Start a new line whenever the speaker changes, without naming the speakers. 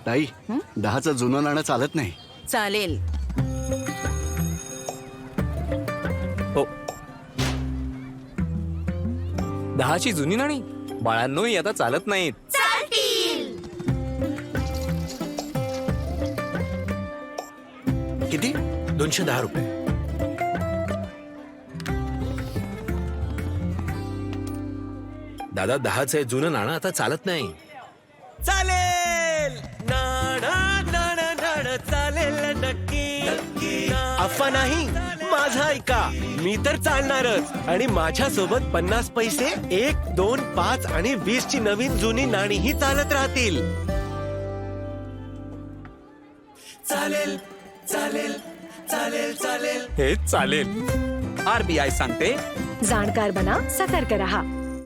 ताई, 10चं जुनं नाणं चालत नाही.
चालेल.
हो, 10ची जुनी नाणी बाळांनो ही आता चालत नाहीत.
किती?
210 रुपये. दादा 10चं जुनं नाणं आता चालत नाही.
चालेल नाणं नाणं नाणं चालेल नक्की. अफवा नाही, माझा ऐका. मी तर चालणारच. आणि माझ्या सोबत 50 पैसे 1, 2, 5 आणि 20 ची नवीन जुनी नाणीही चालत राहतील. चालेल चालेल चालेल चालेल.
हे चालेल.
RBI सांगते,
जाणकार बना, सतर्क रहा.